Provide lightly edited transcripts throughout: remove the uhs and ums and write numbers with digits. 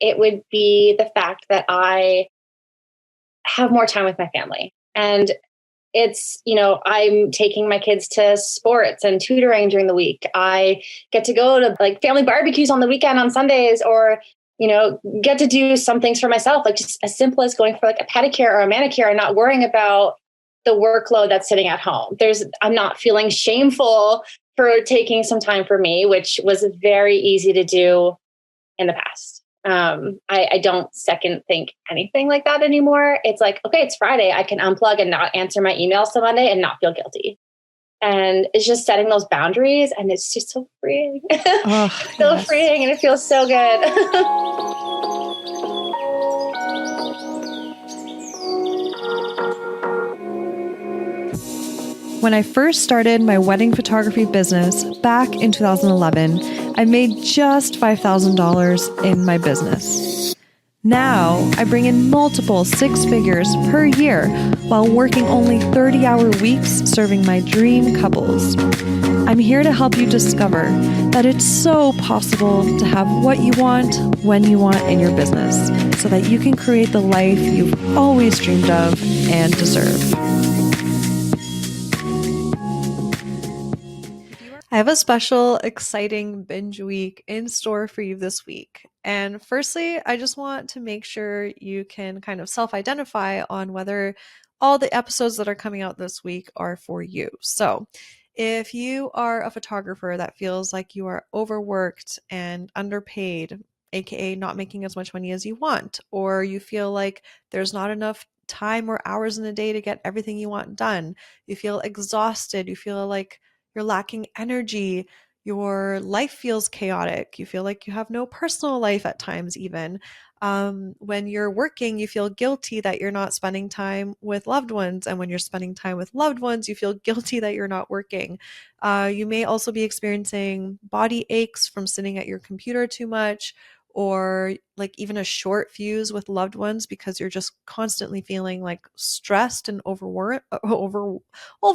it would be the fact that I have more time with my family. And it's, I'm taking my kids to sports and tutoring during the week. I get to go to like family barbecues on the weekend on Sundays, or, get to do some things for myself, like just as simple as going for like a pedicure or a manicure and not worrying about the workload that's sitting at home. I'm not feeling shameful for taking some time for me, which was very easy to do in the past. I don't second think anything like that anymore. It's like, okay, it's Friday. I can unplug and not answer my emails till Monday and not feel guilty. And it's just setting those boundaries, and it's just so freeing. Oh, It's so freeing, and it feels so good. When I first started my wedding photography business back in 2011, I made just $5,000 in my business. Now, I bring in multiple six figures per year while working only 30-hour weeks serving my dream couples. I'm here to help you discover that it's so possible to have what you want when you want in your business so that you can create the life you've always dreamed of and deserve. I have a special, exciting binge week in store for you this week. And firstly, I just want to make sure you can kind of self-identify on whether all the episodes that are coming out this week are for you. So if you are a photographer that feels like you are overworked and underpaid, aka not making as much money as you want, or you feel like there's not enough time or hours in a day to get everything you want done, you feel exhausted, you feel like you're lacking energy, your life feels chaotic, you feel like you have no personal life at times even. When you're working, you feel guilty that you're not spending time with loved ones. And when you're spending time with loved ones, you feel guilty that you're not working. You may also be experiencing body aches from sitting at your computer too much, or like even a short fuse with loved ones because you're just constantly feeling like stressed and overwhelmed. I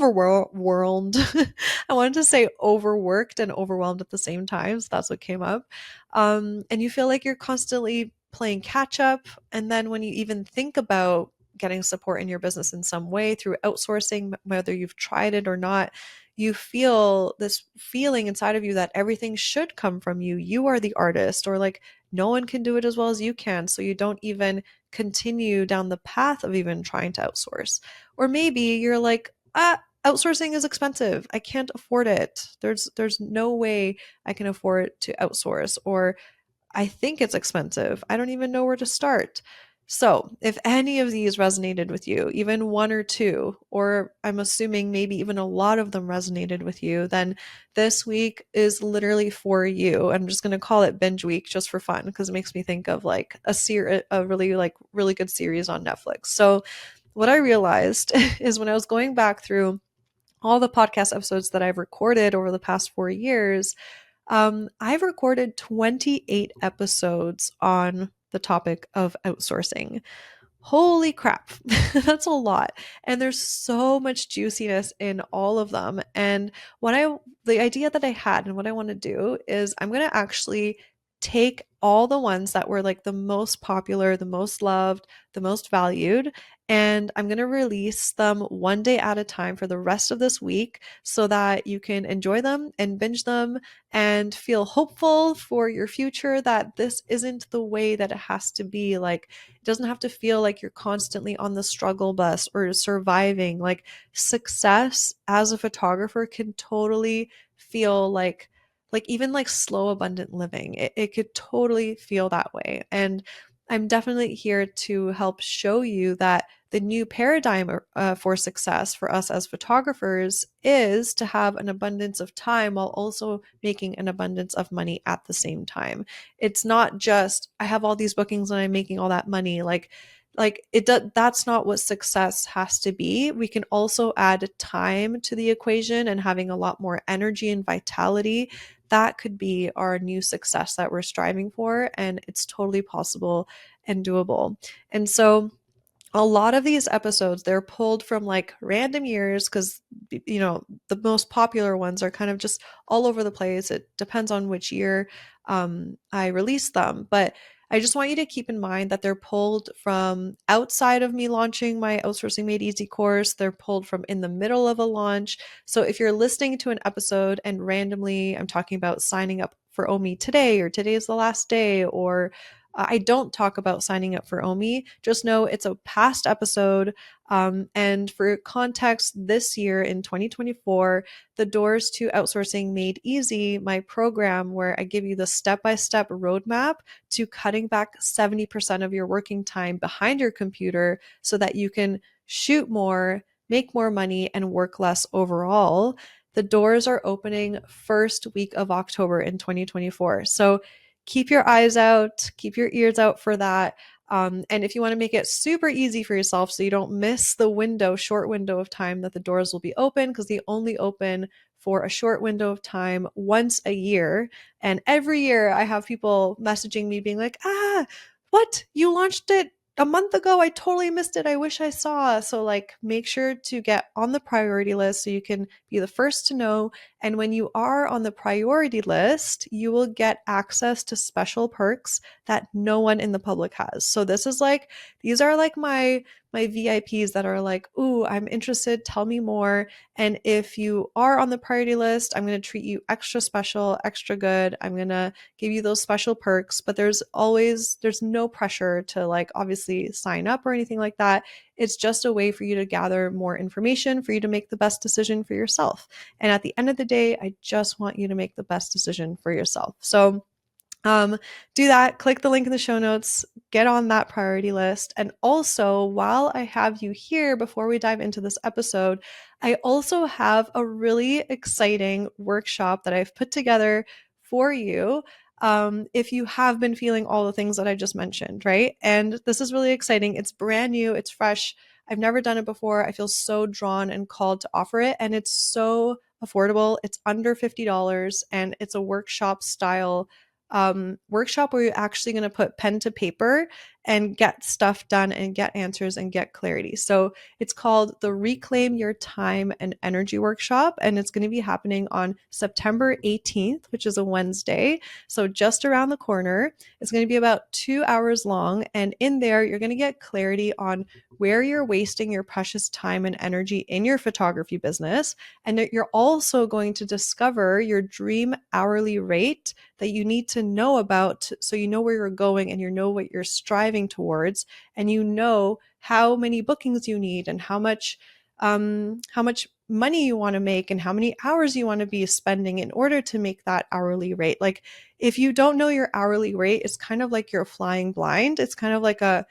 wanted to say overworked and overwhelmed at the same time, so that's what came up. And you feel like you're constantly playing catch up. And then when you even think about getting support in your business in some way through outsourcing, whether you've tried it or not, you feel this feeling inside of you that everything should come from you. You are the artist, or like no one can do it as well as you can. So you don't even continue down the path of even trying to outsource. Or maybe you're like, outsourcing is expensive. I can't afford it. There's no way I can afford to outsource. Or I think it's expensive. I don't even know where to start. So, if any of these resonated with you, even one or two, or I'm assuming maybe even a lot of them resonated with you, then this week is literally for you. I'm just going to call it binge week just for fun because it makes me think of like a really good series on Netflix. So, what I realized is when I was going back through all the podcast episodes that I've recorded over the past 4 years, I've recorded 28 episodes on the topic of outsourcing. Holy crap, that's a lot. And there's so much juiciness in all of them. And the idea that I had and what I want to do is I'm going to actually take all the ones that were like the most popular, the most loved, the most valued, and I'm going to release them one day at a time for the rest of this week so that you can enjoy them and binge them and feel hopeful for your future that this isn't the way that it has to be. Like, it doesn't have to feel like you're constantly on the struggle bus or surviving. Like, success as a photographer can totally feel like even like slow, abundant living. It could totally feel that way. And I'm definitely here to help show you that the new paradigm for success for us as photographers is to have an abundance of time while also making an abundance of money at the same time. It's not just I have all these bookings and I'm making all that money. That's not what success has to be. We can also add time to the equation and having a lot more energy and vitality. That could be our new success that we're striving for, and it's totally possible and doable. And so a lot of these episodes, they're pulled from like random years because the most popular ones are kind of just all over the place. It depends on which year I release them, but I just want you to keep in mind that they're pulled from outside of me launching my Outsourcing Made Easy course. They're pulled from in the middle of a launch. So if you're listening to an episode and randomly I'm talking about signing up for OMI today, or today's the last day, or I don't talk about signing up for OMI, just know it's a past episode. And for context, this year in 2024, the doors to Outsourcing Made Easy, my program where I give you the step-by-step roadmap to cutting back 70% of your working time behind your computer so that you can shoot more, make more money, and work less overall. The doors are opening first week of October in 2024. So keep your eyes out, keep your ears out for that. And if you want to make it super easy for yourself so you don't miss the short window of time that the doors will be open, because they only open for a short window of time once a year. And every year I have people messaging me being like, what? You launched it a month ago. I totally missed it. I wish I saw. So like make sure to get on the priority list so you can be the first to know. And when you are on the priority list, you will get access to special perks that no one in the public has. So these are like my VIPs that are like, ooh, I'm interested, tell me more. And if you are on the priority list, I'm going to treat you extra special, extra good. I'm going to give you those special perks, but there's no pressure to like obviously sign up or anything like that. It's just a way for you to gather more information for you to make the best decision for yourself. And at the end of the day, I just want you to make the best decision for yourself. So do that. Click the link in the show notes, get on that priority list. And also, while I have you here, before we dive into this episode, I also have a really exciting workshop that I've put together for you. If you have been feeling all the things that I just mentioned, right? And this is really exciting. It's brand new, it's fresh. I've never done it before. I feel so drawn and called to offer it. And it's so affordable. It's under $50 and it's a workshop style workshop where you're actually going to put pen to paper and get stuff done and get answers and get clarity. So it's called the Reclaim Your Time and Energy Workshop, and it's going to be happening on September 18th, which is a Wednesday. So just around the corner. It's going to be about 2 hours long. And in there, you're going to get clarity on where you're wasting your precious time and energy in your photography business. And that you're also going to discover your dream hourly rate that you need to know about so you know where you're going and you know what you're striving towards, and you know how many bookings you need and how much money you want to make and how many hours you want to be spending in order to make that hourly rate. Like if you don't know your hourly rate, it's kind of like you're flying blind. It's kind of like an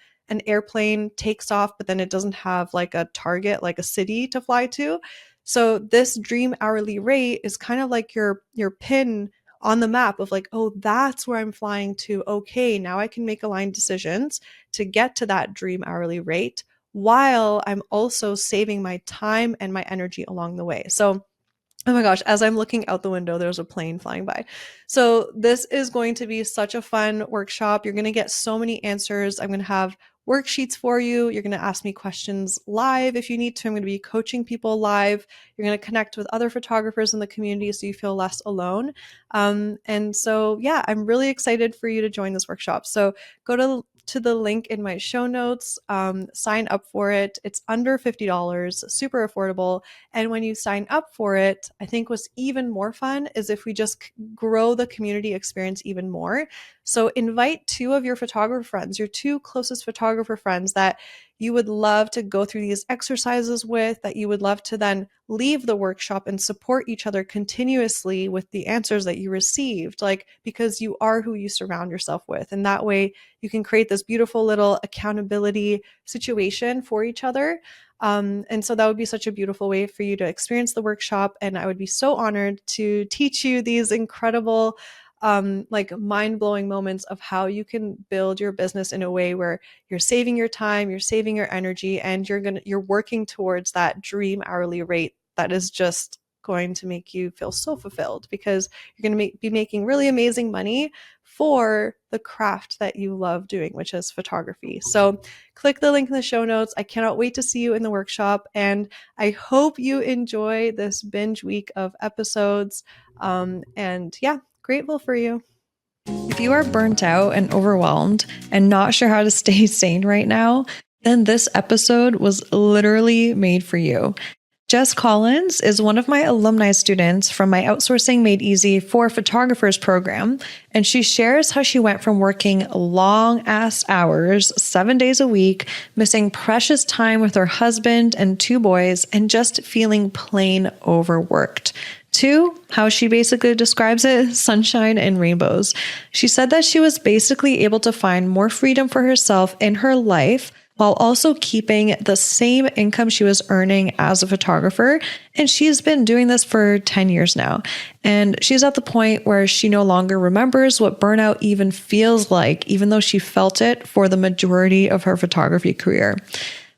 airplane takes off, but then it doesn't have like a target, like a city to fly to. So this dream hourly rate is kind of like your pin on the map of like, oh, that's where I'm flying to. Okay, now I can make aligned decisions to get to that dream hourly rate while I'm also saving my time and my energy along the way. So oh my gosh, as I'm looking out the window, there's a plane flying by. So this is going to be such a fun workshop. You're going to get so many answers. I'm going to have worksheets for you. You're going to ask me questions live if you need to. I'm going to be coaching people live. You're going to connect with other photographers in the community so you feel less alone. And so, yeah, I'm really excited for you to join this workshop. So go to the link in my show notes, sign up for it. It's under $50, super affordable. And when you sign up for it, I think what's even more fun is if we just grow the community experience even more. So invite two of your photographer friends, your two closest photographer friends that you would love to go through these exercises with, that you would love to then leave the workshop and support each other continuously with the answers that you received, like because you are who you surround yourself with. And that way you can create this beautiful little accountability situation for each other. And so that would be such a beautiful way for you to experience the workshop. And I would be so honored to teach you these incredible, like mind-blowing moments of how you can build your business in a way where you're saving your time, you're saving your energy, and you're working towards that dream hourly rate that is just going to make you feel so fulfilled, because you're going to be making really amazing money for the craft that you love doing, which is photography. So click the link in the show notes. I cannot wait to see you in the workshop, and I hope you enjoy this binge week of episodes. And yeah, grateful for you. If you are burnt out and overwhelmed and not sure how to stay sane right now, then this episode was literally made for you. Jess Collins is one of my alumni students from my Outsourcing Made Easy for Photographers program, and she shares how she went from working long-ass hours, 7 days a week, missing precious time with her husband and 2 boys, and just feeling plain overworked, to how she basically describes it, sunshine and rainbows. She said that she was basically able to find more freedom for herself in her life while also keeping the same income she was earning as a photographer. And she's been doing this for 10 years now. And she's at the point where she no longer remembers what burnout even feels like, even though she felt it for the majority of her photography career.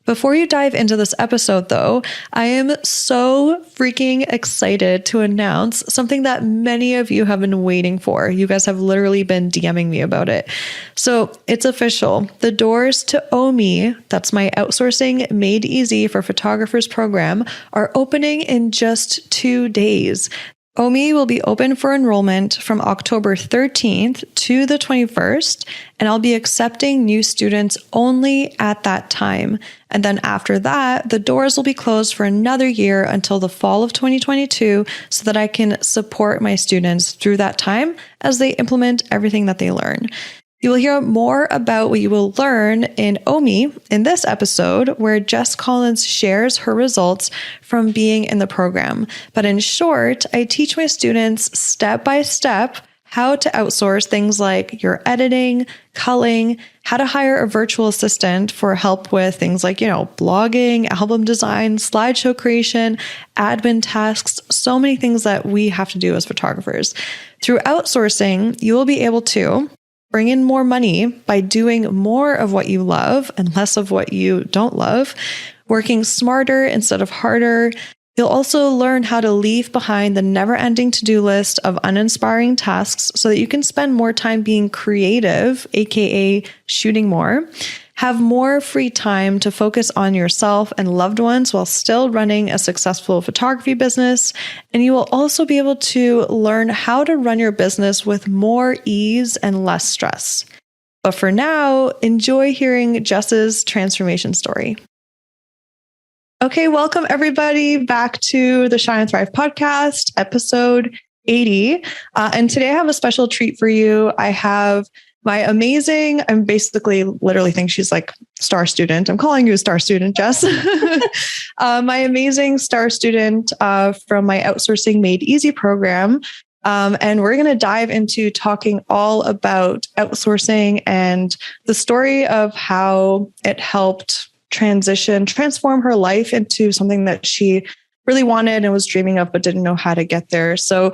Before you dive into this episode, though, I am so freaking excited to announce something that many of you have been waiting for. You guys have literally been DMing me about it. So it's official. The doors to OMI, that's my Outsourcing Made Easy for Photographers program, are opening in just 2 days. OMI will be open for enrollment from October 13th to the 21st, and I'll be accepting new students only at that time. And then after that, the doors will be closed for another year until the fall of 2022 so that I can support my students through that time as they implement everything that they learn. You will hear more about what you will learn in OMI in this episode, where Jess Collins shares her results from being in the program. But in short, I teach my students step by step how to outsource things like your editing, culling, how to hire a virtual assistant for help with things like, blogging, album design, slideshow creation, admin tasks, so many things that we have to do as photographers. Through outsourcing, you will be able to bring in more money by doing more of what you love and less of what you don't love, working smarter instead of harder. You'll also learn how to leave behind the never-ending to-do list of uninspiring tasks so that you can spend more time being creative, aka shooting more, have more free time to focus on yourself and loved ones while still running a successful photography business. And you will also be able to learn how to run your business with more ease and less stress. But for now, enjoy hearing Jess's transformation story. Okay, welcome everybody back to the Shine and Thrive podcast, episode 80. And today I have a special treat for you. I have my amazing, I'm basically literally think she's like star student. I'm calling you a star student, Jess. My amazing star student from my Outsourcing Made Easy program. And we're going to dive into talking all about outsourcing and the story of how it helped transform her life into something that she really wanted and was dreaming of, but didn't know how to get there. So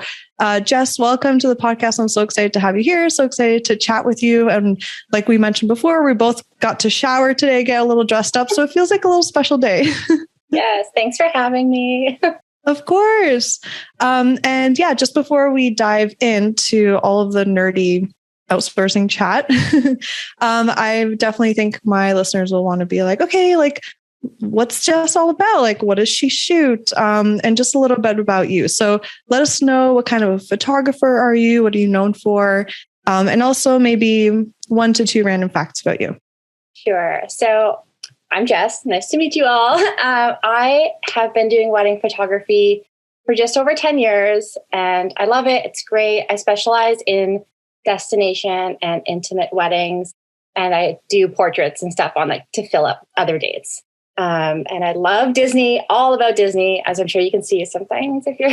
Jess, welcome to the podcast. I'm so excited to have you here. So excited to chat with you. And like we mentioned before, we both got to shower today, get a little dressed up. So it feels like a little special day. Yes. Thanks for having me. Of course. And yeah, just before we dive into all of the nerdy outsourcing chat, I definitely think my listeners will want to be like, okay, like, what's Jess all about? Like, what does she shoot? And just a little bit about you. So let us know, what kind of a photographer are you? What are you known for? And also maybe 1 to 2 random facts about you. Sure. So I'm Jess. Nice to meet you all. I have been doing wedding photography for just over 10 years and I love it. It's great. I specialize in destination and intimate weddings, and I do portraits and stuff on to fill up other dates. And I love Disney, all about Disney, as I'm sure you can see sometimes if you're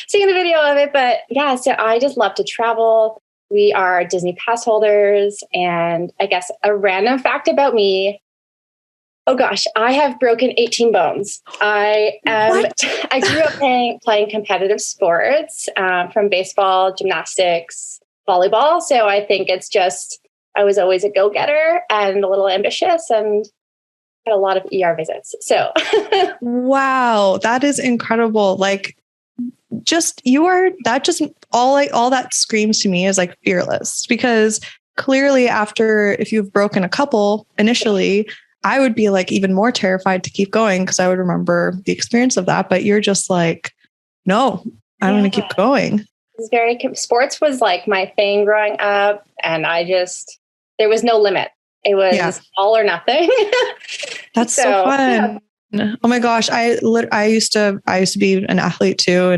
seeing the video of it. But yeah, so I just love to travel. We are Disney pass holders. And I guess a random fact about me, oh gosh, I have broken 18 bones. I grew up playing competitive sports, from baseball, gymnastics, volleyball. So I think it's just, I was always a go-getter and a little ambitious and had a lot of ER visits. So wow, that is incredible. Like all that screams to me is like fearless, because clearly if you've broken a couple initially, I would be like even more terrified to keep going because I would remember the experience of that. But you're just like, no, I'm going to keep going. was sports was like my thing growing up. And there was no limit. It was all or nothing. That's so fun. Yeah. Oh my gosh. I used to be an athlete too.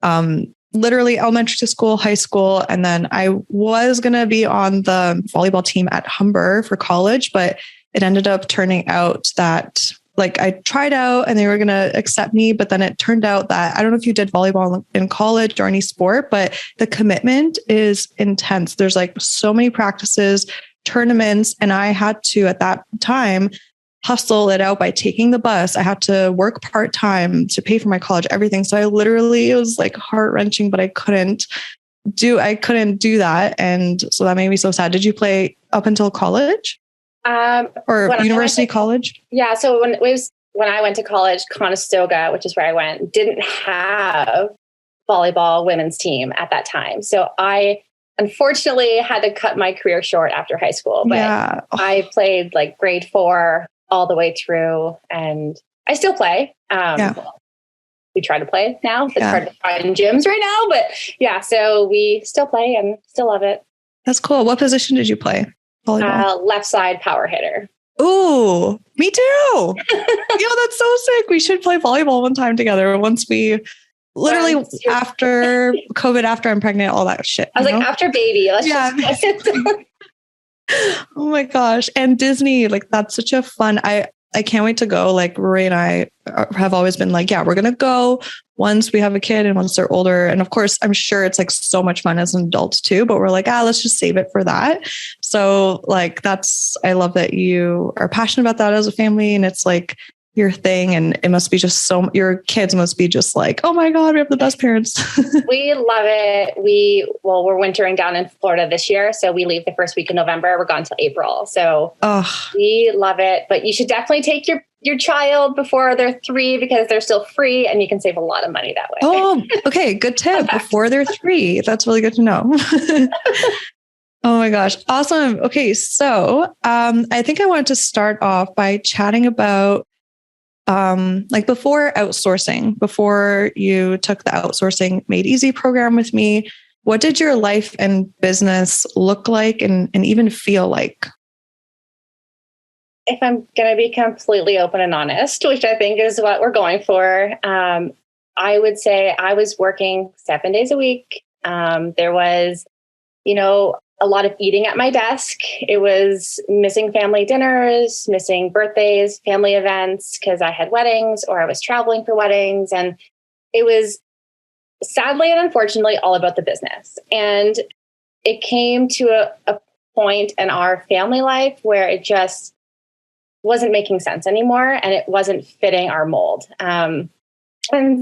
And, literally elementary school, high school. And then I was going to be on the volleyball team at Humber for college, but it ended up turning out that like I tried out and they were going to accept me, but then it turned out that I don't know if you did volleyball in college or any sport, but the commitment is intense. There's like so many practices, tournaments, and I had to, at that time, hustle it out by taking the bus. I had to work part-time to pay for my college, everything. So it was like heart-wrenching, but I couldn't do that. And so that made me so sad. Did you play up until college? Or university, college? Yeah. So when I went to college, Conestoga, which is where I went, didn't have volleyball women's team at that time. So I unfortunately had to cut my career short after high school, but I played like grade 4 all the way through, and I still play. We try to play now. It's hard to find gyms right now, but so we still play and still love it. That's cool. What position did you play? Volleyball? Left side power hitter. Ooh, me too. That's so sick. We should play volleyball one time together once we literally after COVID, after I'm pregnant, all that shit. I was like, after baby, let's just Oh my gosh. And Disney, like that's such a fun, I can't wait to go. Like Rory and I have always been like, we're going to go once we have a kid and once they're older. And of course, I'm sure it's like so much fun as an adult too, but we're like, let's just save it for that. So like, I love that you are passionate about that as a family. And it's like your thing. And it must be just your kids must be just like, oh my God, we have the best parents. We love it. We're wintering down in Florida this year. So we leave the first week of November. We're gone till April. So we love it, but you should definitely take your child before they're 3 because they're still free and you can save a lot of money that way. Oh, okay. Good tip. Before they're 3. That's really good to know. Oh my gosh. Awesome. Okay. So, I think I wanted to start off by chatting about like before you took the Outsourcing Made Easy program with me, what did your life and business look like and even feel like? If I'm going to be completely open and honest, which I think is what we're going for, I would say I was working 7 days a week. There was, a lot of eating at my desk. It was missing family dinners, missing birthdays, family events, because I had weddings or I was traveling for weddings. And it was sadly and unfortunately all about the business. And it came to a point in our family life where it just wasn't making sense anymore and it wasn't fitting our mold. And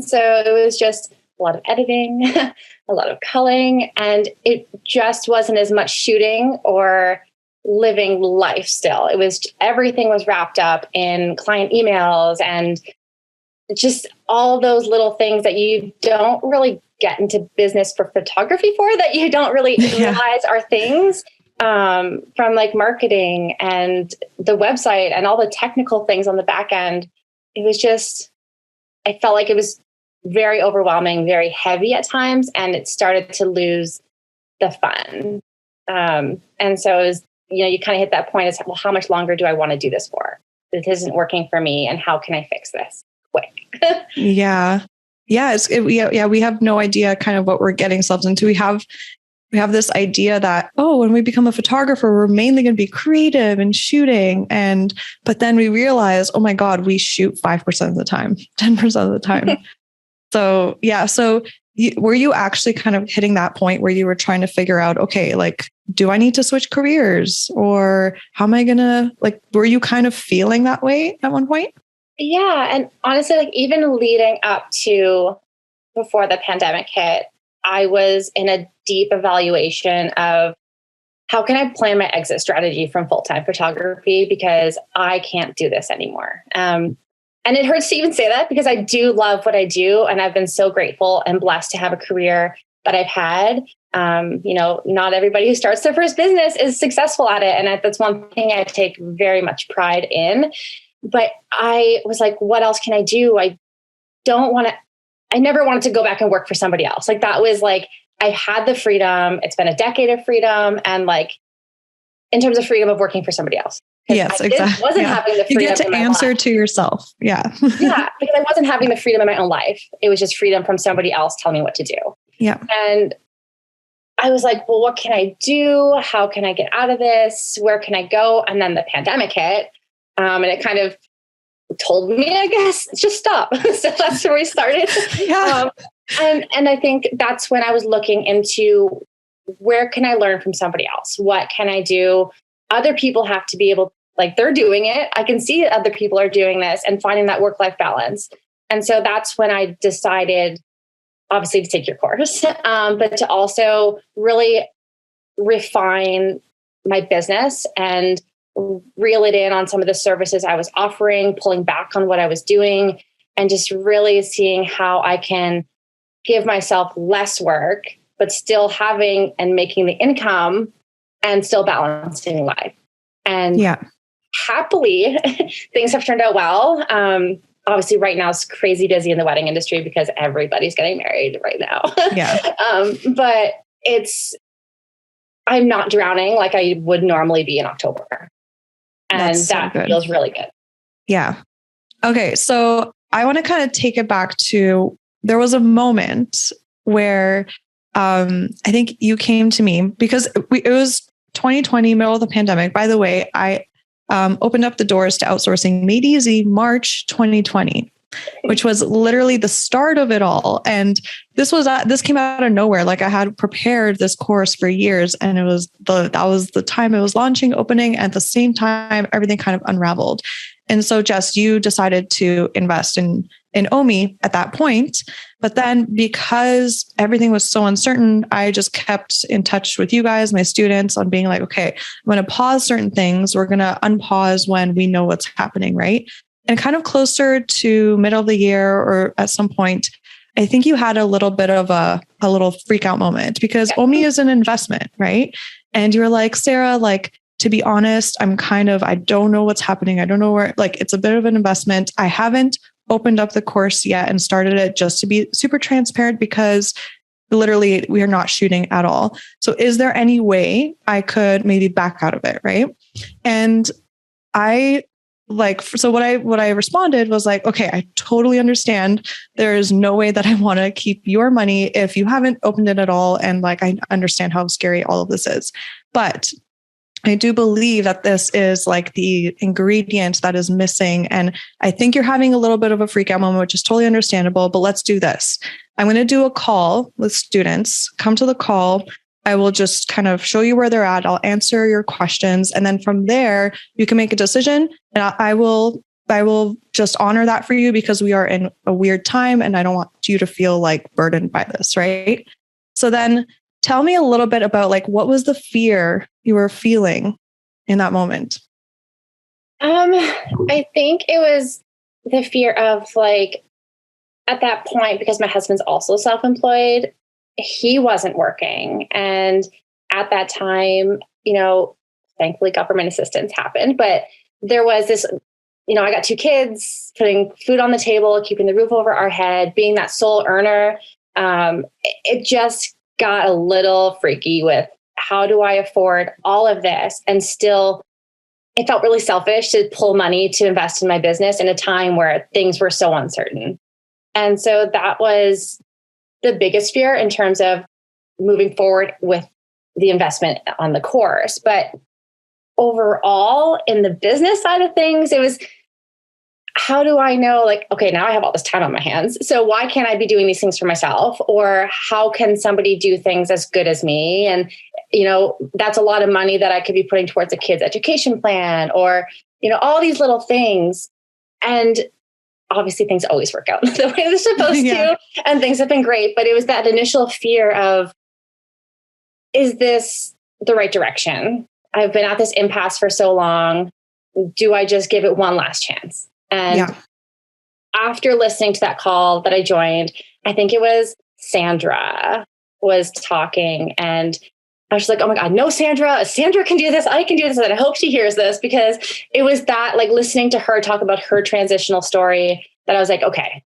so it was just a lot of editing, a lot of culling, and it just wasn't as much shooting or living life still. Everything was wrapped up in client emails and just all those little things that you don't really get into business for photography for, that you don't really realize are things from like marketing and the website and all the technical things on the back end. I felt like it was very overwhelming, very heavy at times, and it started to lose the fun. And so it was, you kind of hit that point as, well, how much longer do I want to do this for? This isn't working for me, and how can I fix this quick? Yeah. We have no idea kind of what we're getting ourselves into. We have this idea that, when we become a photographer, we're mainly going to be creative and shooting. But then we realize, oh my God, we shoot 5% of the time, 10% of the time. So, were you actually kind of hitting that point where you were trying to figure out, okay, like, do I need to switch careers, or how am I going to, like, were you kind of feeling that way at one point? Yeah. And honestly, like even leading up to before the pandemic hit, I was in a deep evaluation of how can I plan my exit strategy from full-time photography, because I can't do this anymore. And it hurts to even say that because I do love what I do. And I've been so grateful and blessed to have a career that I've had. Not everybody who starts their first business is successful at it. And that's one thing I take very much pride in. But I was like, what else can I do? I never wanted to go back and work for somebody else. Like that was like I had the freedom. It's been a decade of freedom. And like, in terms of freedom of working for somebody else. Yes, exactly. Wasn't having the freedom. You get to answer to yourself. Yeah. Yeah. Because I wasn't having the freedom in my own life. It was just freedom from somebody else telling me what to do. Yeah. And I was like, well, what can I do? How can I get out of this? Where can I go? And then the pandemic hit. And it kind of told me, I guess, just stop. So that's where we started. Yeah. And I think that's when I was looking into where can I learn from somebody else? What can I do? Other people have to be able, like they're doing it. I can see other people are doing this and finding that work-life balance. And so that's when I decided, obviously, to take your course, but to also really refine my business and reel it in on some of the services I was offering, pulling back on what I was doing, and just really seeing how I can give myself less work, but still having and making the income and still balancing life. And happily, things have turned out well. Obviously, right now it's crazy busy in the wedding industry because everybody's getting married right now. Yeah. But I'm not drowning like I would normally be in October. And that feels really good. Yeah. Okay. So I want to kind of take it back to, there was a moment where I think you came to me because it was 2020, middle of the pandemic. By the way, I opened up the doors to Outsourcing Made Easy March 2020, which was literally the start of it all. And this came out of nowhere. Like I had prepared this course for years, and that was the time it was launching, opening. At the same time, everything kind of unraveled. And so, Jess, you decided to invest in OMI at that point. But then because everything was so uncertain, I just kept in touch with you guys, my students, on being like, okay, I'm going to pause certain things. We're going to unpause when we know what's happening, right? And kind of closer to middle of the year or at some point, I think you had a little bit of a little freak out moment because OMI is an investment, right? And you were like, Sarah, like, to be honest, I don't know what's happening. I don't know where, like, it's a bit of an investment. I haven't opened up the course yet and started it, just to be super transparent, because literally we are not shooting at all. So is there any way I could maybe back out of it? Right. And what I responded was like, okay, I totally understand. There is no way that I want to keep your money if you haven't opened it at all. And like, I understand how scary all of this is, but I do believe that this is like the ingredient that is missing. And I think you're having a little bit of a freak out moment, which is totally understandable, but let's do this. I'm going to do a call with students. Come to the call. I will just kind of show you where they're at. I'll answer your questions. And then from there, you can make a decision, and I will just honor that for you because we are in a weird time and I don't want you to feel like burdened by this. Right. So then tell me a little bit about like, what was the fear you were feeling in that moment? I think it was the fear of like, at that point, because my husband's also self-employed, he wasn't working. And at that time, thankfully government assistance happened, but there was this, I got 2 kids, putting food on the table, keeping the roof over our head, being that sole earner. It just got a little freaky with how do I afford all of this? And still, it felt really selfish to pull money to invest in my business in a time where things were so uncertain. And so that was the biggest fear in terms of moving forward with the investment on the course. But overall, in the business side of things, it was, how do I know, like, okay, now I have all this time on my hands. So why can't I be doing these things for myself? Or how can somebody do things as good as me? And, that's a lot of money that I could be putting towards a kid's education plan or, all these little things. And obviously things always work out the way they're supposed to. And things have been great. But it was that initial fear of, is this the right direction? I've been at this impasse for so long. Do I just give it one last chance? And after listening to that call that I joined, I think it was Sandra was talking, and I was like, oh my God, no, Sandra can do this. I can do this. And I hope she hears this, because it was that, like, listening to her talk about her transitional story that I was like, okay,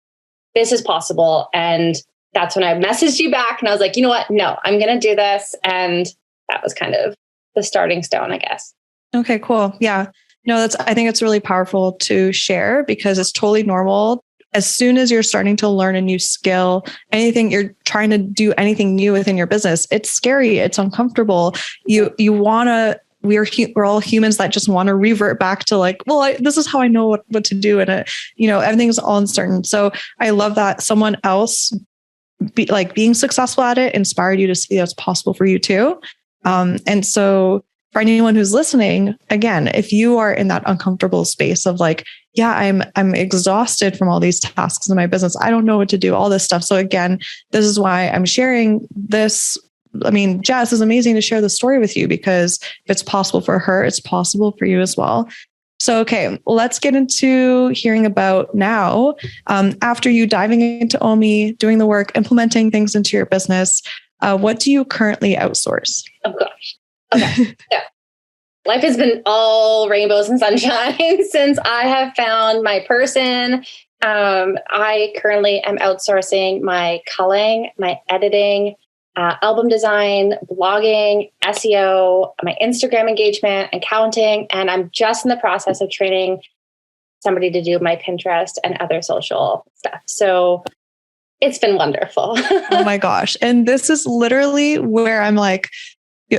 this is possible. And that's when I messaged you back and I was like, you know what? No, I'm going to do this. And that was kind of the starting stone, I guess. Okay, cool. Yeah. No, I think it's really powerful to share because it's totally normal. As soon as you're starting to learn a new skill, anything you're trying to do anything new within your business, it's scary. It's uncomfortable. You want to, we're all humans that just want to revert back to like, well, this is how I know what to do. And everything's all uncertain. So I love that someone else being successful at it inspired you to see that's possible for you too. And so for anyone who's listening, again, if you are in that uncomfortable space of like, yeah, I'm exhausted from all these tasks in my business. I don't know what to do, all this stuff. So again, this is why I'm sharing this. I mean, Jess is amazing to share the story with you because if it's possible for her, it's possible for you as well. So, okay, let's get into hearing about now, after you diving into OMI, doing the work, implementing things into your business, what do you currently outsource? Oh gosh. Okay. So life has been all rainbows and sunshine since I have found my person. I currently am outsourcing my culling, my editing, album design, blogging, SEO, my Instagram engagement, accounting, and I'm just in the process of training somebody to do my Pinterest and other social stuff. So it's been wonderful. Oh my gosh. And this is literally where I'm like,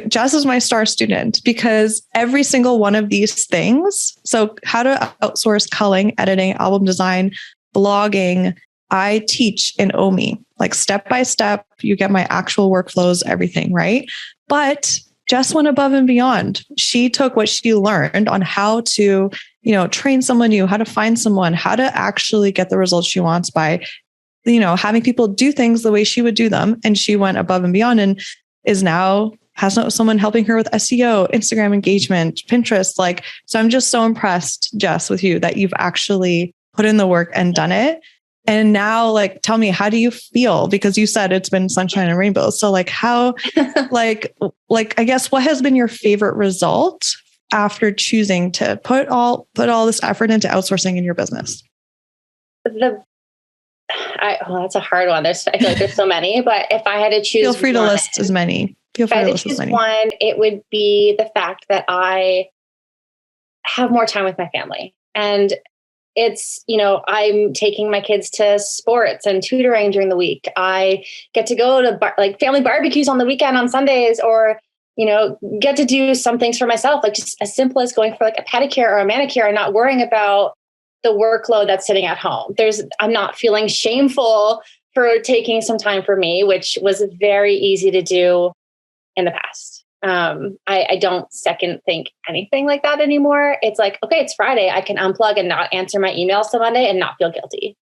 Jess is my star student because every single one of these things, so how to outsource culling, editing, album design, blogging, I teach in OMI, like step by step, you get my actual workflows, everything, right? But Jess went above and beyond. She took what she learned on how to, train someone new, how to find someone, how to actually get the results she wants by, having people do things the way she would do them. And she went above and beyond and has someone helping her with SEO, Instagram engagement, Pinterest. So I'm just so impressed, Jess, with you that you've actually put in the work and done it. And now, tell me, how do you feel? Because you said it's been sunshine and rainbows. So how, I guess, what has been your favorite result after choosing to put all this effort into outsourcing in your business? That's a hard one. I feel like there's so many, but if I had to choose, feel free to list as many. If I had to choose one, it would be the fact that I have more time with my family. And it's, I'm taking my kids to sports and tutoring during the week. I get to go to family barbecues on the weekend on Sundays, or, get to do some things for myself, just as simple as going for a pedicure or a manicure and not worrying about the workload that's sitting at home. I'm not feeling shameful for taking some time for me, which was very easy to do in the past. I don't second think anything like that anymore. It's okay, it's Friday. I can unplug and not answer my emails till Monday and not feel guilty.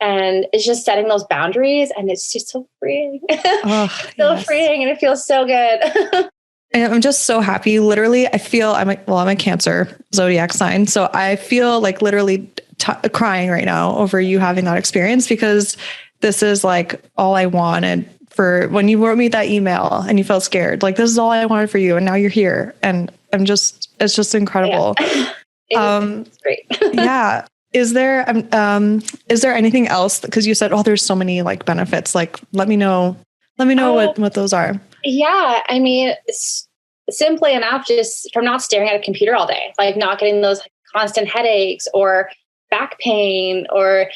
And it's just setting those boundaries, and it's just so freeing. It's so freeing, and it feels so good. And I'm just so happy. Literally, I feel I'm a Cancer zodiac sign. So I feel literally crying right now over you having that experience, because this is all I wanted for when you wrote me that email and you felt scared. This is all I wanted for you. And now you're here. And it's just incredible. Yeah. It's great. Yeah. Is there anything else? Because you said, there's so many benefits. Let me know what those are. Yeah. I mean, simply enough, just from not staring at a computer all day, not getting those constant headaches or back pain or,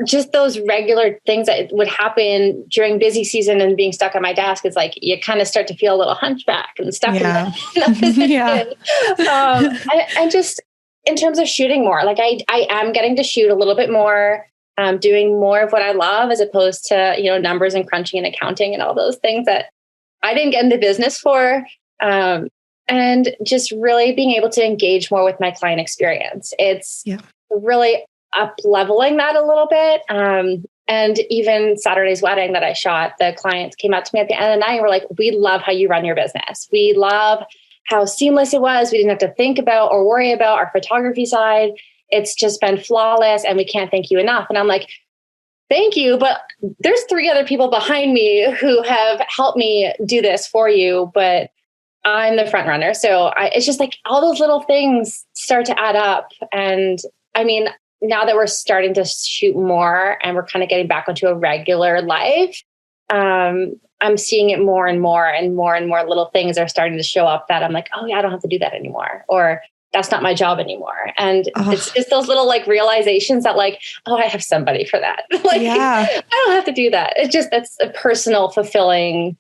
just those regular things that would happen during busy season and being stuck at my desk. It's you kind of start to feel a little hunchback and stuck in that position. Yeah. I just, in terms of shooting more, I am getting to shoot a little bit more, doing more of what I love, as opposed to, numbers and crunching and accounting and all those things that I didn't get into business for. And just really being able to engage more with my client experience. It's really up leveling that a little bit. And even Saturday's wedding that I shot, the clients came out to me at the end of the night and were like, we love how you run your business. We love how seamless it was. We didn't have to think about or worry about our photography side. It's just been flawless, and we can't thank you enough. And I'm like, thank you. But there's 3 other people behind me who have helped me do this for you, but I'm the front runner. So it's just all those little things start to add up. And I mean, now that we're starting to shoot more and we're kind of getting back into a regular life, I'm seeing it more and more and more and more little things are starting to show up that I'm like, oh yeah, I don't have to do that anymore. Or that's not my job anymore. And it's just those little like realizations that like, oh, I have somebody for that. Like, Yeah. I don't have to do that. That's a personal fulfilling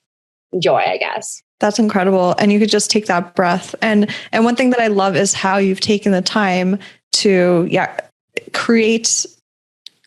joy, I guess. That's incredible. And you could just take that breath. And one thing that I love is how you've taken the time to, create,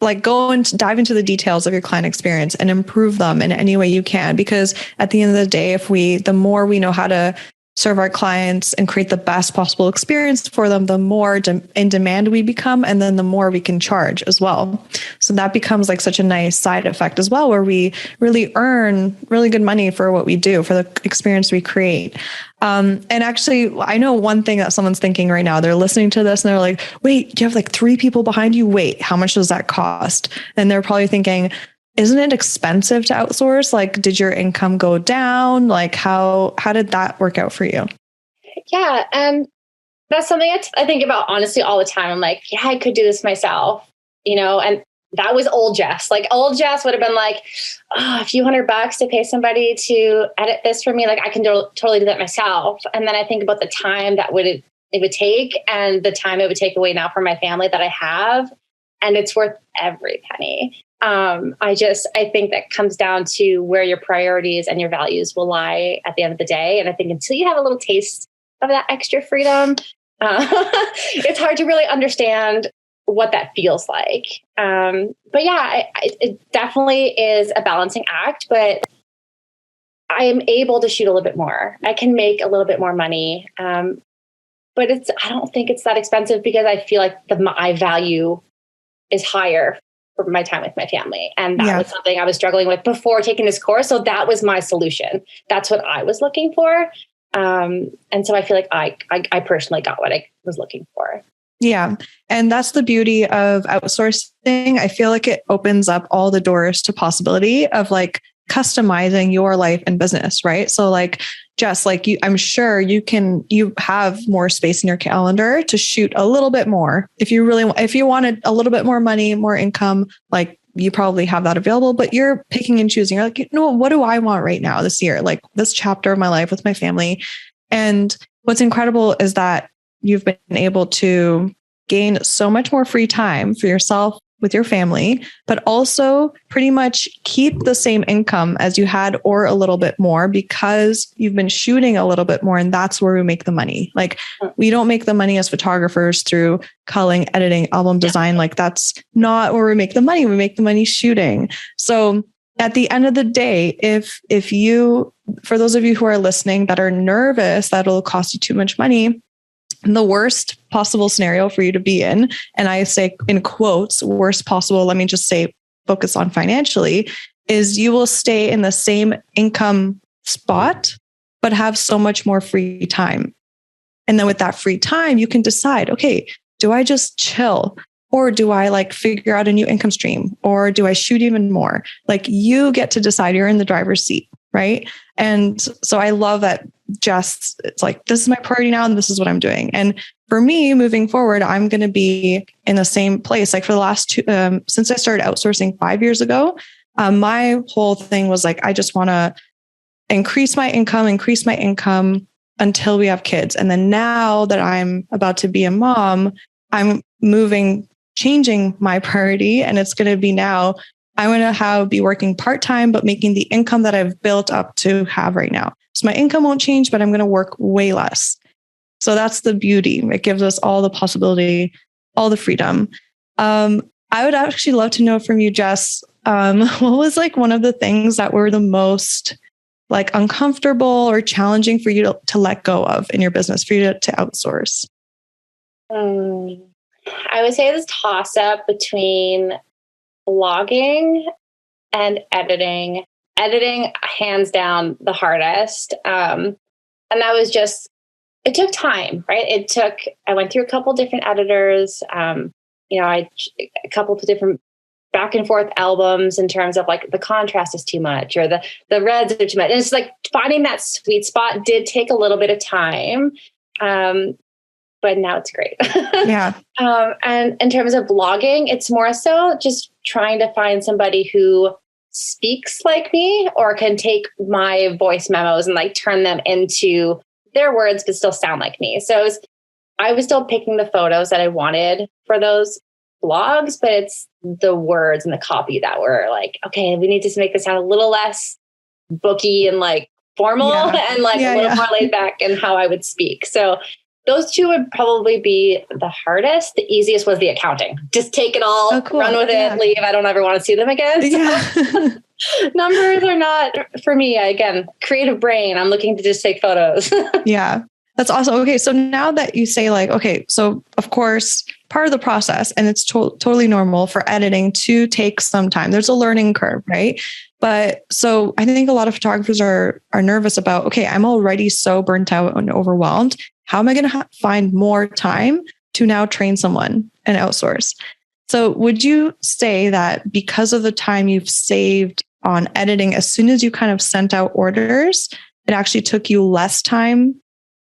like go and dive into the details of your client experience and improve them in any way you can. Because at the end of the day, the more we know how to serve our clients and create the best possible experience for them, the more in demand we become, and then the more we can charge as well. So that becomes like such a nice side effect as well, where we really earn really good money for what we do, for the experience we create. And actually, I know one thing that someone's thinking right now, they're listening to this and they're like, wait, you have like 3 people behind you? Wait, how much does that cost? And they're probably thinking, isn't it expensive to outsource? Like, did your income go down? Like, how did that work out for you? Yeah. And that's something I think about honestly all the time. I'm like, yeah, I could do this myself, and that was old Jess. Like old Jess would have been like, oh, a few $100 to pay somebody to edit this for me. Like I can totally do that myself. And then I think about the time that it would take and the time it would take away now from my family that I have. And it's worth every penny. I think that comes down to where your priorities and your values will lie at the end of the day. And I think until you have a little taste of that extra freedom, it's hard to really understand what that feels like. But yeah, it definitely is a balancing act, but I am able to shoot a little bit more. I can make a little bit more money. But I don't think it's that expensive because I feel like my value is higher for my time with my family. And that was something I was struggling with before taking this course. So that was my solution. That's what I was looking for. And so I feel like I personally got what I was looking for. Yeah. And that's the beauty of outsourcing. I feel like it opens up all the doors to possibility of like customizing your life and business, right? So like, Jess, like I'm sure you have more space in your calendar to shoot a little bit more. If you wanted a little bit more money, more income, like you probably have that available, but you're picking and choosing. You're like, what do I want right now this year? Like this chapter of my life with my family. And what's incredible is that you've been able to gain so much more free time for yourself with your family, but also pretty much keep the same income as you had or a little bit more because you've been shooting a little bit more. And that's where we make the money. Like we don't make the money as photographers through culling, editing, album design. Like that's not where we make the money. We make the money shooting. So at the end of the day, if you, for those of you who are listening that are nervous that it'll cost you too much money, the worst possible scenario for you to be in, and I say in quotes, worst possible, let me just say focus on financially, is you will stay in the same income spot, but have so much more free time. And then with that free time, you can decide, okay, do I just chill? Or do I like figure out a new income stream? Or do I shoot even more? Like you get to decide, you're in the driver's seat, right? And so I love that Jess, it's like, this is my priority now and this is what I'm doing. And for me, moving forward, I'm going to be in the same place. Like for the last since I started outsourcing 5 years ago, my whole thing was like, I just want to increase my income until we have kids. And then now that I'm about to be a mom, I'm changing my priority. And it's going to be now, I'm going to be working part-time, but making the income that I've built up to have right now. So my income won't change, but I'm going to work way less. So that's the beauty. It gives us all the possibility, all the freedom. I would actually love to know from you, Jess, what was like one of the things that were the most like uncomfortable or challenging for you to let go of in your business, for you to outsource? I would say this toss up between blogging and editing. Editing, hands down, the hardest. And that was it took time, right? I went through a couple different editors, a couple of different back and forth albums in terms of like the contrast is too much or the reds are too much. And it's like finding that sweet spot did take a little bit of time. but now it's great. Yeah. And in terms of blogging, it's more so just trying to find somebody who speaks like me or can take my voice memos and like turn them into their words, but still sound like me. So I was still picking the photos that I wanted for those blogs, but it's the words and the copy that were like, okay, we need to make this sound a little less booky and like formal and like a little more laid back in how I would speak. So those two would probably be the hardest. The easiest was the accounting. Just take it all, run with it, leave. I don't ever want to see them again. So numbers are not for me. Again, creative brain. I'm looking to just take photos. Yeah. That's awesome. Okay. So now that you say like, okay, so of course, part of the process, and it's totally normal for editing to take some time. There's a learning curve, right? But so I think a lot of photographers are nervous about, okay, I'm already so burnt out and overwhelmed. How am I going to find more time to now train someone and outsource? So would you say that because of the time you've saved on editing, as soon as you kind of sent out orders, it actually took you less time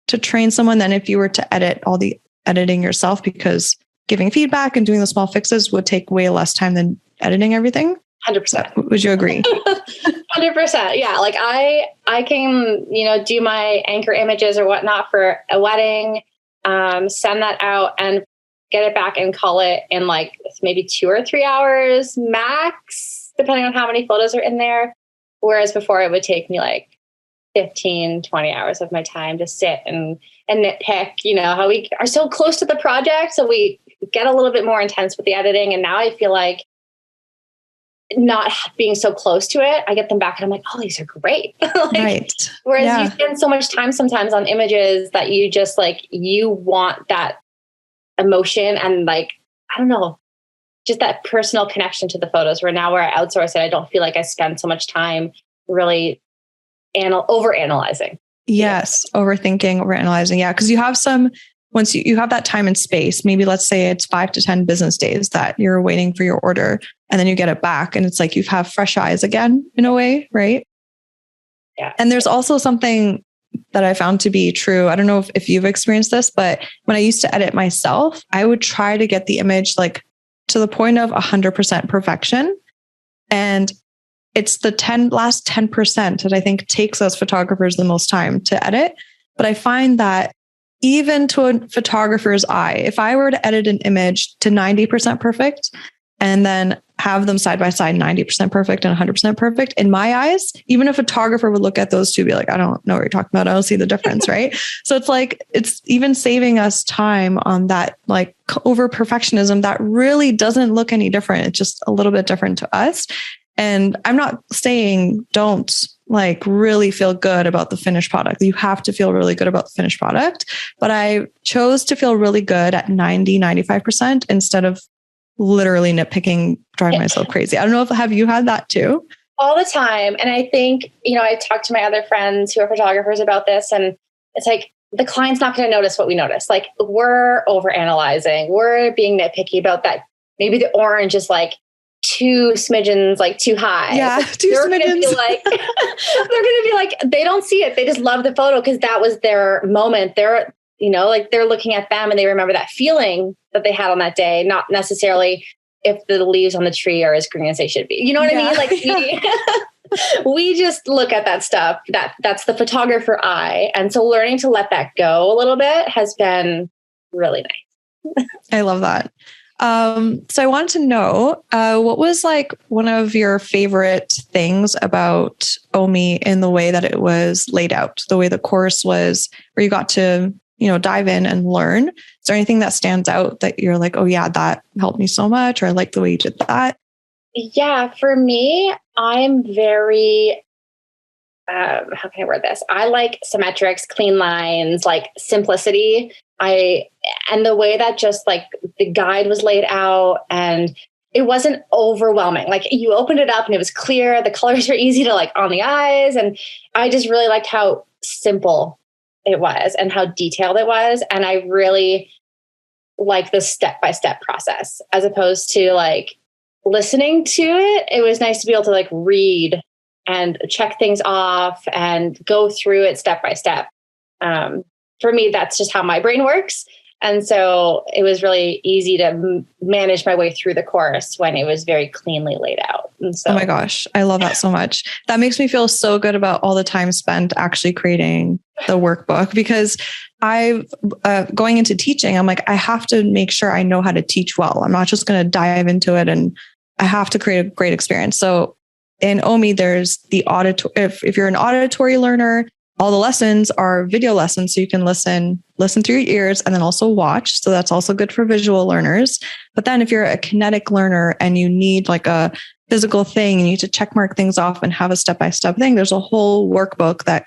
to train someone than if you were to edit all the editing yourself, because giving feedback and doing the small fixes would take way less time than editing everything? 100%. Would you agree? 100%. Yeah. Like I can, do my anchor images or whatnot for a wedding, send that out and get it back and call it in like maybe 2 or 3 hours max, depending on how many photos are in there. Whereas before it would take me like 15, 20 hours of my time to sit and nitpick, how we are so close to the project. So we get a little bit more intense with the editing. And now I feel like not being so close to it, I get them back and I'm like, oh, these are great. Right. Whereas you spend so much time sometimes on images that you just like, you want that emotion and like, I don't know, just that personal connection to the photos, where now where I outsource it, I don't feel like I spend so much time really over-analyzing. Yes. Overthinking, over-analyzing. Yeah. Because you have once you have that time and space, maybe let's say it's 5 to 10 business days that you're waiting for your order, and then you get it back and it's like you have fresh eyes again in a way, right? Yeah. And there's also something that I found to be true. I don't know if you've experienced this, but when I used to edit myself, I would try to get the image like to the point of 100% perfection. And it's the last 10% that I think takes us photographers the most time to edit. But I find that even to a photographer's eye, if I were to edit an image to 90% perfect and then have them side by side, 90% perfect and 100% perfect, in my eyes, even a photographer would look at those two and be like, I don't know what you're talking about. I don't see the difference, right? So it's like, it's even saving us time on that, like over perfectionism that really doesn't look any different. It's just a little bit different to us. And I'm not saying don't like really feel good about the finished product. You have to feel really good about the finished product. But I chose to feel really good at 95% instead of literally nitpicking, driving myself crazy. I don't know have you had that too? All the time. And I think, I talked to my other friends who are photographers about this, and it's like, the client's not going to notice what we notice. Like we're over-analyzing. We're being nitpicky about that. Maybe the orange is like 2 smidgens, like too high. Yeah, like, 2 smidgens. They're going to be like, they don't see it. They just love the photo because that was their moment. They're, like they're looking at them and they remember that feeling that they had on that day, not necessarily if the leaves on the tree are as green as they should be. You know what I mean? Like we just look at that stuff. That's the photographer eye. And so learning to let that go a little bit has been really nice. I love that. So I wanted to know, what was like one of your favorite things about OMI in the way that it was laid out, the way the course was, where you got to, dive in and learn? Is there anything that stands out that you're like, oh yeah, that helped me so much, or I like the way you did that? Yeah, for me, I'm very, how can I word this? I like symmetrics, clean lines, like simplicity. And the way that just like the guide was laid out, and it wasn't overwhelming. Like you opened it up and it was clear. The colors are easy to like on the eyes. And I just really liked how simple it was and how detailed it was. And I really like the step-by-step process as opposed to like listening to it. It was nice to be able to like read and check things off and go through it step by step. For me, that's just how my brain works. And so it was really easy to manage my way through the course when it was very cleanly laid out. And so, oh my gosh, I love that so much. That makes me feel so good about all the time spent actually creating the workbook, because going into teaching, I'm like, I have to make sure I know how to teach well. I'm not just going to dive into it, and I have to create a great experience. So in OMI, there's the if you're an auditory learner, all the lessons are video lessons. So you can listen through your ears and then also watch. So that's also good for visual learners. But then if you're a kinetic learner and you need like a physical thing, you need to check mark things off and have a step-by-step thing, there's a whole workbook that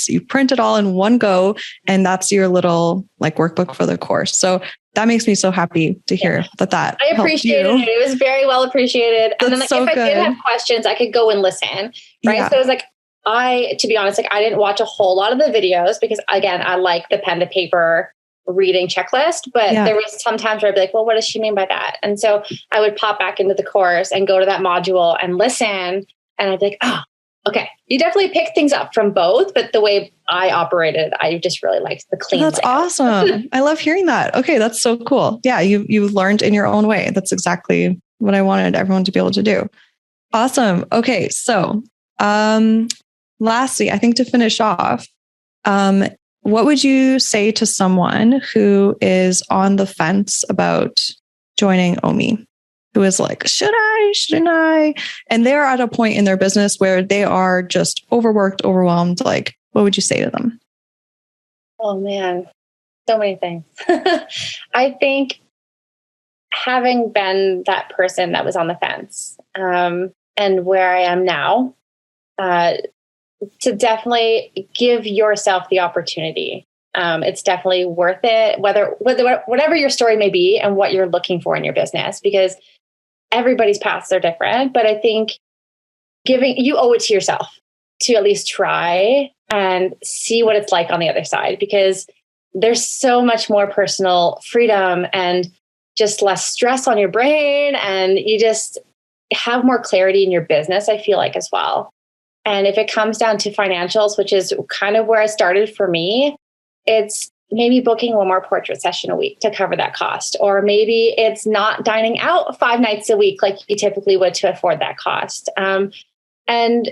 you print it all in one go. And that's your little like workbook for the course. So that makes me so happy to hear that I appreciated it. It was very well appreciated. And then like, if I did have questions, I could go and listen. Right. Yeah. So it was like, to be honest, like I didn't watch a whole lot of the videos because again, I like the pen to paper reading checklist, but there was some times where I'd be like, well, what does she mean by that? And so I would pop back into the course and go to that module and listen. And I'd be like, oh, okay. You definitely pick things up from both, but the way I operated, I just really liked the clean. That's awesome. I love hearing that. Okay. That's so cool. Yeah. You learned in your own way. That's exactly what I wanted everyone to be able to do. Awesome. Okay. So, lastly, I think to finish off, what would you say to someone who is on the fence about joining OMI, who is like, should I, shouldn't I? And they're at a point in their business where they are just overworked, overwhelmed. Like, what would you say to them? Oh man, so many things. I think having been that person that was on the fence, and where I am now, to definitely give yourself the opportunity. It's definitely worth it, whatever your story may be and what you're looking for in your business, because everybody's paths are different. But I think you owe it to yourself to at least try and see what it's like on the other side, because there's so much more personal freedom and just less stress on your brain. And you just have more clarity in your business, I feel like, as well. And if it comes down to financials, which is kind of where I started for me, it's maybe booking one more portrait session a week to cover that cost. Or maybe it's not dining out 5 nights a week like you typically would to afford that cost. And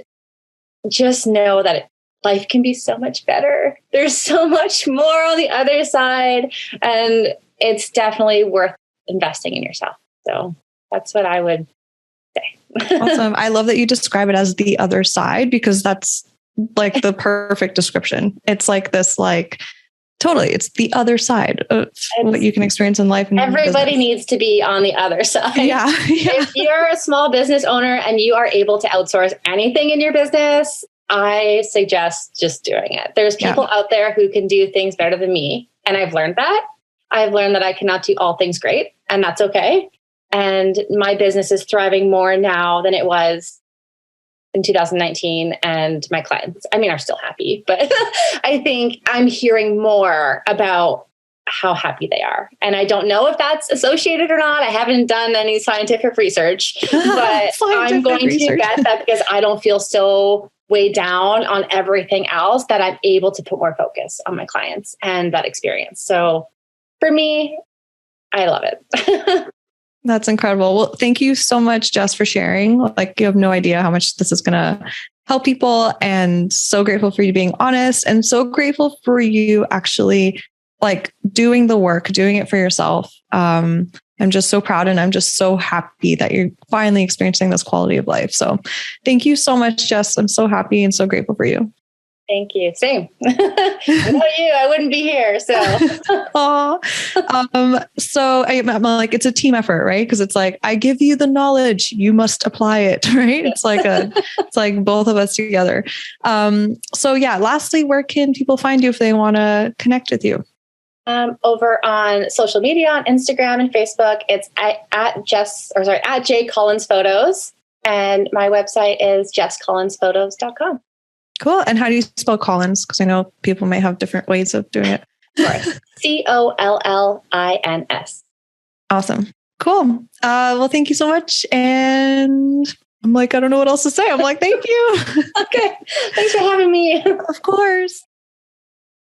just know that life can be so much better. There's so much more on the other side. And it's definitely worth investing in yourself. So that's what I would say. Awesome. I love that you describe it as the other side, because that's like the perfect description. It's like this, like, totally. It's the other side of what you can experience in life. And everybody needs to be on the other side. Yeah. If you're a small business owner and you are able to outsource anything in your business, I suggest just doing it. There's people out there who can do things better than me. And I've learned that. I've learned that I cannot do all things great, and that's okay. And my business is thriving more now than it was in 2019. And my clients, are still happy, but I think I'm hearing more about how happy they are. And I don't know if that's associated or not. I haven't done any scientific research, but I'm going to bet that because I don't feel so weighed down on everything else, that I'm able to put more focus on my clients and that experience. So for me, I love it. That's incredible. Well, thank you so much, Jess, for sharing. Like, you have no idea how much this is going to help people, and so grateful for you being honest, and so grateful for you actually like doing the work, doing it for yourself. I'm just so proud, and I'm just so happy that you're finally experiencing this quality of life. So thank you so much, Jess. I'm so happy and so grateful for you. Thank you. Same. Without you, I wouldn't be here. So, so I'm like, it's a team effort, right? Because it's like, I give you the knowledge, you must apply it, right? It's like both of us together. So yeah. Lastly, where can people find you if they want to connect with you? Over on social media, on Instagram and Facebook, it's at J Collins Photos, and my website is jesscollinsphotos.com. Cool. And how do you spell Collins? Because I know people may have different ways of doing it. Of course. Collins. Awesome. Cool. Well, thank you so much. And I'm like, I don't know what else to say. I'm like, thank you. Okay. Thanks for having me. Of course.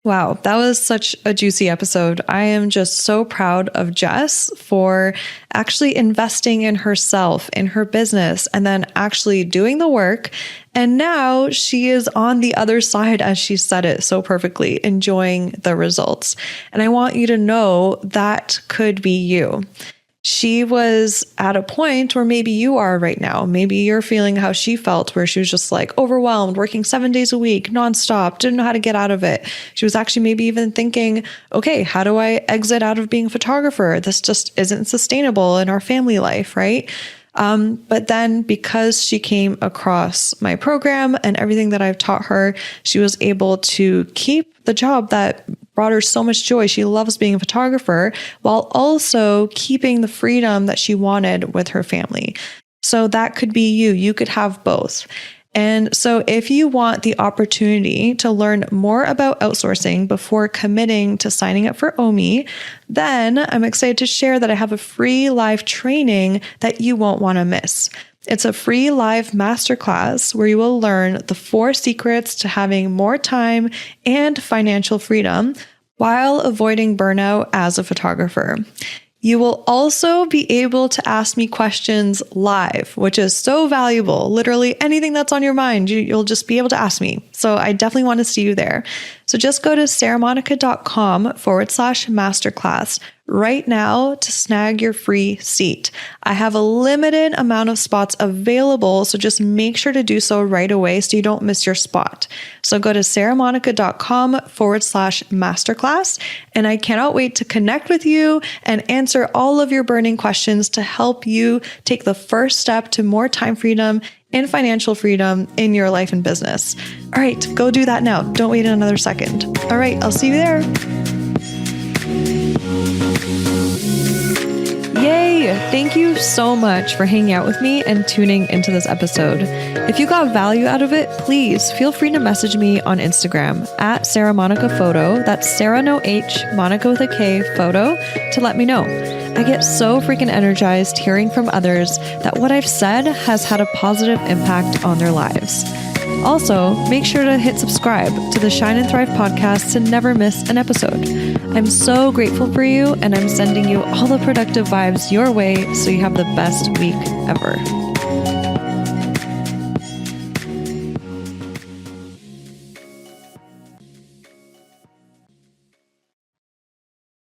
Wow, that was such a juicy episode. I am just so proud of Jess for actually investing in herself, in her business, and then actually doing the work. And now she is on the other side, as she said it so perfectly, enjoying the results. And I want you to know that could be you. She was at a point where maybe you are right now. Maybe you're feeling how she felt, where she was just like overwhelmed, working 7 days a week, nonstop, didn't know how to get out of it. She was actually maybe even thinking, okay, how do I exit out of being a photographer? This just isn't sustainable in our family life, right? But then because she came across my program and everything that I've taught her, she was able to keep the job that brought her so much joy. She loves being a photographer while also keeping the freedom that she wanted with her family. So that could be you. You could have both. And so if you want the opportunity to learn more about outsourcing before committing to signing up for OMI, then I'm excited to share that I have a free live training that you won't want to miss. It's a free live masterclass where you will learn the 4 secrets to having more time and financial freedom while avoiding burnout as a photographer. You will also be able to ask me questions live, which is so valuable. Literally anything that's on your mind, you'll just be able to ask me. So I definitely want to see you there. So just go to sarahmonica.com/masterclass right now to snag your free seat. I have a limited amount of spots available, so just make sure to do so right away so you don't miss your spot. So go to sarahmonica.com/masterclass, and I cannot wait to connect with you and answer all of your burning questions to help you take the first step to more time freedom and financial freedom in your life and business. All right, go do that now. Don't wait another second. All right, I'll see you there. Yay! Thank you so much for hanging out with me and tuning into this episode. If you got value out of it, please feel free to message me on Instagram at Sarah Monica Photo. That's Sarah no H, Monica with a K photo, to let me know. I get so freaking energized hearing from others that what I've said has had a positive impact on their lives. Also, make sure to hit subscribe to the Shine and Thrive podcast to never miss an episode. I'm so grateful for you, and I'm sending you all the productive vibes your way so you have the best week ever.